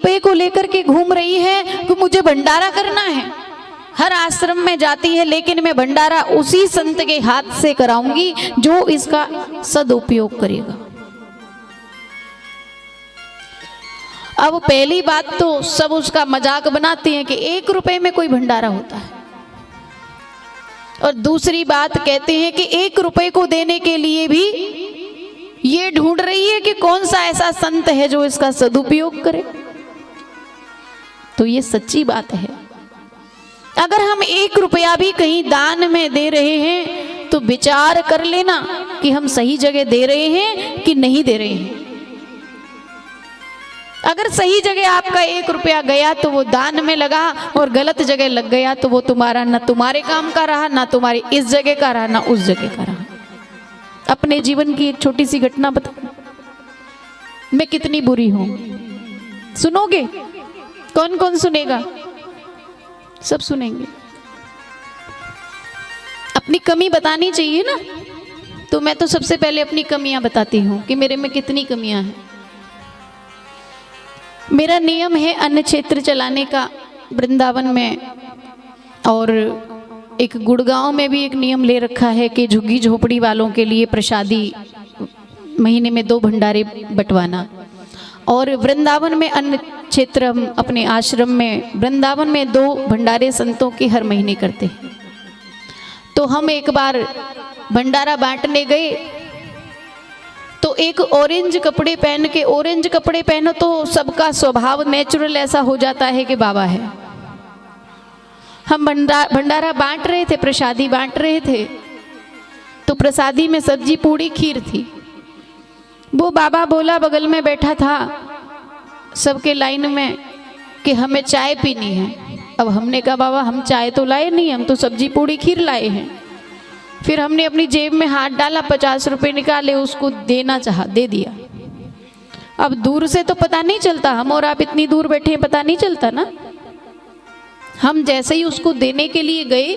रुपए को लेकर के घूम रही है कि मुझे भंडारा करना है, हर आश्रम में जाती है, लेकिन मैं भंडारा उसी संत के हाथ से कराऊंगी जो इसका सदुपयोग करेगा। अब पहली बात तो सब उसका मजाक बनाते हैं कि 1 रुपए में कोई भंडारा होता है, और दूसरी बात कहते हैं कि 1 रुपए को देने के लिए भी ये ढूंढ रही है कि कौन सा ऐसा संत है जो इसका सदुपयोग करे। तो ये सच्ची बात है। अगर हम 1 रुपया भी कहीं दान में दे रहे हैं तो विचार कर लेना कि हम सही जगह दे रहे हैं कि नहीं दे रहे हैं। अगर सही जगह आपका 1 रुपया गया तो वो दान में लगा, और गलत जगह लग गया तो वो तुम्हारा न तुम्हारे काम का रहा, ना तुम्हारी इस जगह का रहा, ना उस जगह का रहा। अपने जीवन की एक छोटी सी घटना बता, मैं कितनी बुरी हूं, सुनोगे? कौन कौन सुनेगा? सब सुनेंगे। अपनी कमी बतानी चाहिए ना, तो मैं तो सबसे पहले अपनी कमियां बताती हूं कि मेरे में कितनी कमियां हैं। मेरा नियम है अन्न क्षेत्र चलाने का वृंदावन में, और एक गुड़गांव में भी एक नियम ले रखा है कि झुग्गी झोपड़ी वालों के लिए प्रसादी महीने में 2 भंडारे बंटवाना। और वृंदावन में अन्न क्षेत्र हम अपने आश्रम में वृंदावन में 2 भंडारे संतों के हर महीने करते हैं। तो हम एक बार भंडारा बांटने गए तो एक ऑरेंज कपड़े पहन के, ऑरेंज कपड़े पहनो तो सबका स्वभाव नेचुरल ऐसा हो जाता है कि बाबा है। हम भंडारा बांट रहे थे, प्रसादी बांट रहे थे, तो प्रसादी में सब्जी पूड़ी खीर थी। वो बाबा बोला बगल में बैठा था सबके लाइन में कि हमें चाय पीनी है। अब हमने कहा बाबा हम चाय तो लाए नहीं, हम तो सब्जी पूड़ी खीर लाए हैं। फिर हमने अपनी जेब में हाथ डाला, 50 रुपए निकाले, उसको देना चाहा, दे दिया। अब दूर से तो पता नहीं चलता, हम और आप इतनी दूर बैठे हैं, पता नहीं चलता ना। हम जैसे ही उसको देने के लिए गए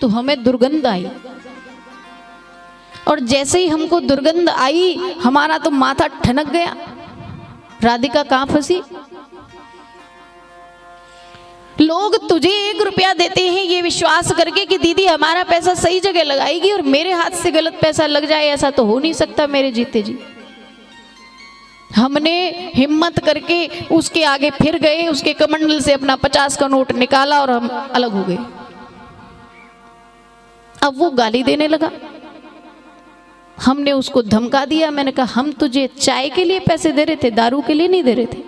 तो हमें दुर्गंध आई, और जैसे ही हमको दुर्गंध आई हमारा तो माथा ठनक गया। राधिका कहाँ फंसी? लोग तुझे 1 रुपया देते हैं ये विश्वास करके कि दीदी हमारा पैसा सही जगह लगाएगी, और मेरे हाथ से गलत पैसा लग जाए, ऐसा तो हो नहीं सकता मेरे जीते जी। हमने हिम्मत करके उसके आगे फिर गए, उसके कमंडल से अपना 50 का नोट निकाला और हम अलग हो गए। अब वो गाली देने लगा, हमने उसको धमका दिया। मैंने कहा हम तुझे चाय के लिए पैसे दे रहे थे, दारू के लिए नहीं दे रहे थे।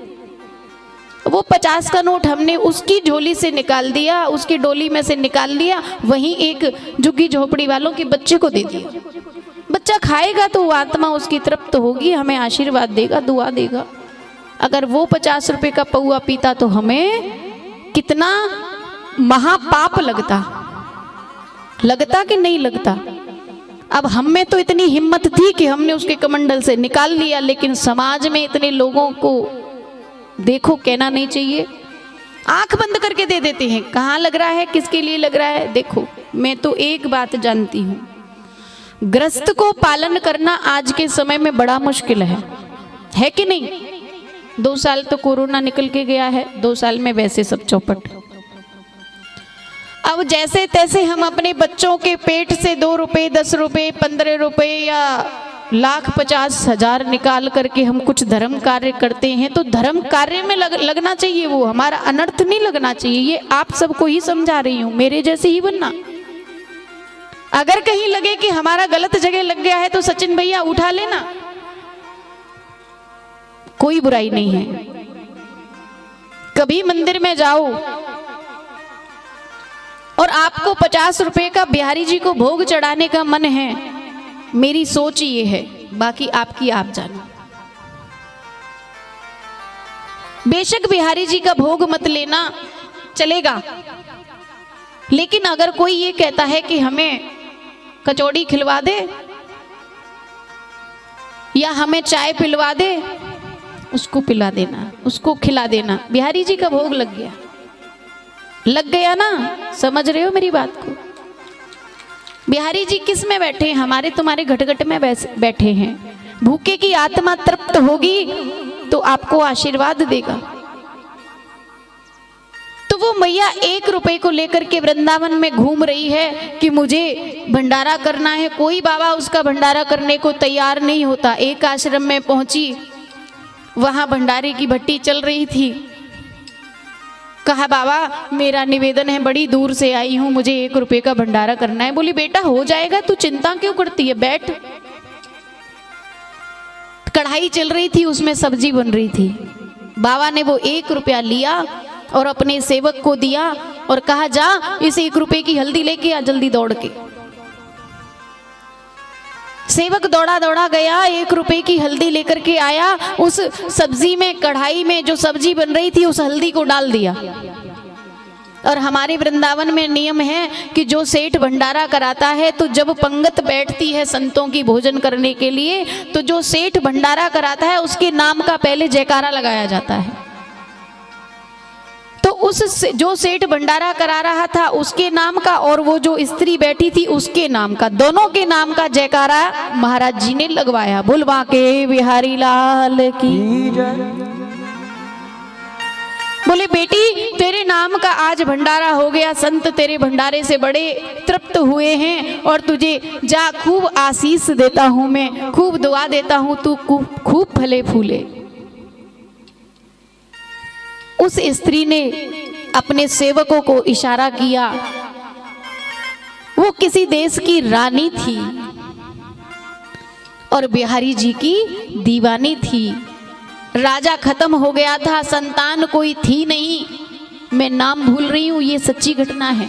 वो 50 का नोट हमने उसकी झोली से निकाल दिया, उसकी डोली में से निकाल लिया, वहीं एक झुग्गी झोपड़ी वालों के बच्चे को दे दिया। बच्चा खाएगा तो वो आत्मा उसकी तृप्त होगी, हमें आशीर्वाद देगा, दुआ देगा। अगर वो 50 रुपए का पौआ पीता तो हमें कितना महापाप लगता कि नहीं लगता? अब हम में तो इतनी हिम्मत थी कि हमने उसके कमंडल से निकाल लिया, लेकिन समाज में इतने लोगों को देखो, कहना नहीं चाहिए, आंख बंद करके दे देते हैं। कहाँ लग रहा है, किसके लिए लग रहा है? देखो मैं तो एक बात जानती हूँ, ग्रस्त को पालन करना आज के समय में बड़ा मुश्किल है कि नहीं? 2 साल तो कोरोना निकल के गया है, 2 साल में वैसे सब चौपट। अब जैसे तैसे हम अपने बच्चों के पेट से 2 रुपए, 10 रुपए, 15 रुपए या लाख 50,000 निकाल करके हम कुछ धर्म कार्य करते हैं, तो धर्म कार्य में लगना चाहिए, वो हमारा अनर्थ नहीं लगना चाहिए। ये आप सबको ही समझा रही हूं, मेरे जैसे ही बनना। अगर कहीं लगे कि हमारा गलत जगह लग गया है तो सचिन भैया उठा लेना, कोई बुराई नहीं है। कभी मंदिर में जाओ और आपको 50 रुपए का बिहारी जी को भोग चढ़ाने का मन है, मेरी सोच ये है, बाकी आपकी आप जानो। बेशक बिहारी जी का भोग मत लेना, चलेगा, लेकिन अगर कोई ये कहता है कि हमें कचौड़ी खिलवा दे या हमें चाय पिलवा दे, उसको पिला देना, उसको खिला देना। बिहारी जी का भोग लग गया ना, समझ रहे हो मेरी बात को? बिहारी जी किस में बैठे हैं? हमारे तुम्हारे घट में बैठे हैं। भूखे की आत्मा तृप्त होगी तो आपको आशीर्वाद देगा। वो मैया 1 रुपए को लेकर के वृंदावन में घूम रही है कि मुझे भंडारा करना है। कोई बाबा उसका भंडारा करने को तैयार नहीं होता। एक आश्रम में पहुंची, वहां भंडारे की भट्टी चल रही थी। कहा बाबा मेरा निवेदन है, बड़ी दूर से आई हूं, मुझे 1 रुपए का भंडारा करना है। बोली बेटा हो जाएगा, तू चिंता क्यों करती है, बैठ। कढ़ाई चल रही थी, उसमें सब्जी बन रही थी। बाबा ने वो 1 रुपया लिया और अपने सेवक को दिया और कहा जा इस 1 रुपए की हल्दी लेके आ जल्दी दौड़ के। सेवक दौड़ा दौड़ा गया, 1 रुपए की हल्दी लेकर के आया। उस सब्जी में, कढ़ाई में जो सब्जी बन रही थी उस हल्दी को डाल दिया। और हमारे वृंदावन में नियम है कि जो सेठ भंडारा कराता है तो जब पंगत बैठती है संतों की भोजन करने के लिए, तो जो सेठ भंडारा कराता है उसके नाम का पहले जयकारा लगाया जाता है। तो उस जो सेठ भंडारा करा रहा था उसके नाम का और वो जो स्त्री बैठी थी उसके नाम का, दोनों के नाम का जयकारा महाराज जी ने लगवाया। बुलवा के बिहारी लाल की। बोले बेटी तेरे नाम का आज भंडारा हो गया, संत तेरे भंडारे से बड़े तृप्त हुए हैं और तुझे जा खूब आशीष देता हूं, मैं खूब दुआ देता हूं, तू खूब फले फूले। उस स्त्री ने अपने सेवकों को इशारा किया। वो किसी देश की रानी थी और बिहारी जी की दीवानी थी। राजा खत्म हो गया था, संतान कोई थी नहीं। मैं नाम भूल रही हूं, ये सच्ची घटना है।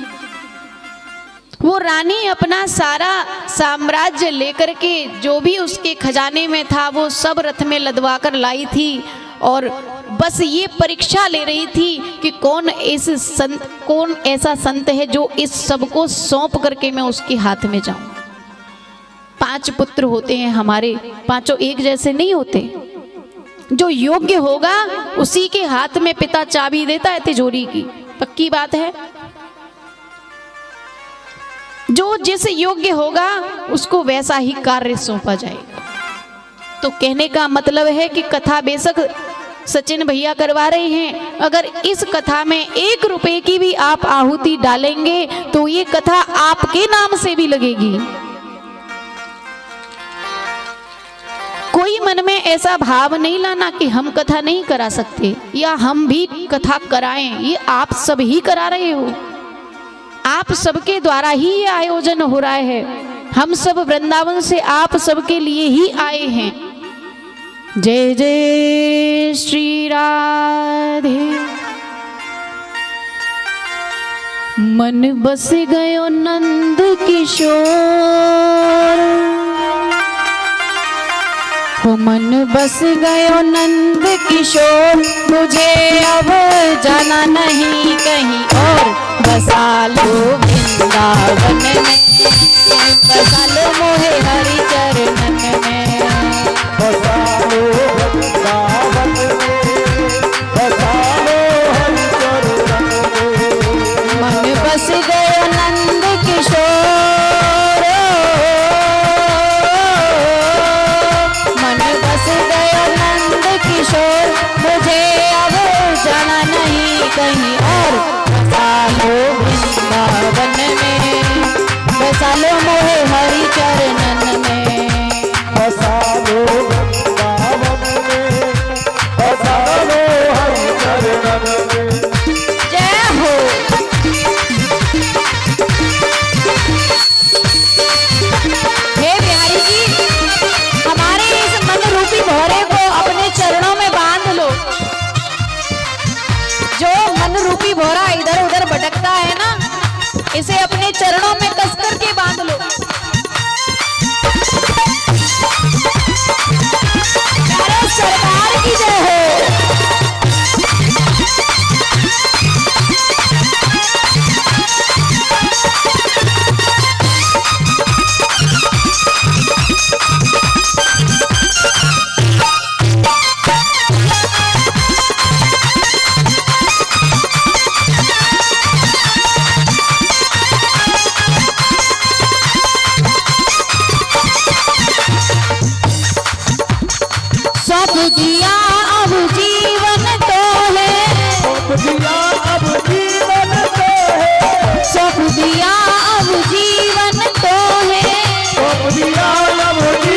वो रानी अपना सारा साम्राज्य लेकर के, जो भी उसके खजाने में था वो सब रथ में लदवा कर लाई थी और बस ये परीक्षा ले रही थी कि कौन ऐसा संत है जो इस सब को सौंप करके मैं उसके हाथ में जाऊं। 5 पुत्र होते हैं हमारे, पांचों एक जैसे नहीं होते। जो योग्य होगा उसी के हाथ में पिता चाबी देता है तिजोरी की, पक्की बात है। जो जिस योग्य होगा उसको वैसा ही कार्य सौंपा जाएगा। तो कहने का मतलब है कि कथा बेशक सचिन भैया करवा रहे हैं, अगर इस कथा में 1 रुपए की भी आप आहुति डालेंगे तो ये कथा आपके नाम से भी लगेगी। कोई मन में ऐसा भाव नहीं लाना कि हम कथा नहीं करा सकते या हम भी कथा कराएं। ये आप सब ही करा रहे हो, आप सबके द्वारा ही ये आयोजन हो रहा है। हम सब वृंदावन से आप सबके लिए ही आए हैं। जय जय श्री राधे। मन बस गयो नंद किशोर, हो मन बस गयो नंद किशोर, मुझे अब जाना नहीं कहीं और। बसा लो वृंदावन में, बसा लो मोहे हरि चरणन में। बसा लो वृंदावन में, बसा लो हरि चरणन में। मन बस गयो नंद किशोर, मन बस गयो नंद किशोर, मुझे अब जाना नहीं कहीं और। बसा लो वृंदावन में, बसा लो मोहे हरि चरणन में। बसा लो वृंदावन में, बसा लो हरि चरणन में। जय हो। हे बिहारी जी, हमारे इस मन रूपी भौरे को अपने चरणों में बांध लो। जो मन रूपी भौरा इधर उधर भटकता है ना, इसे अपने चरणों में कस करके बांध लो। अरे सरकार की जय हो। जाओ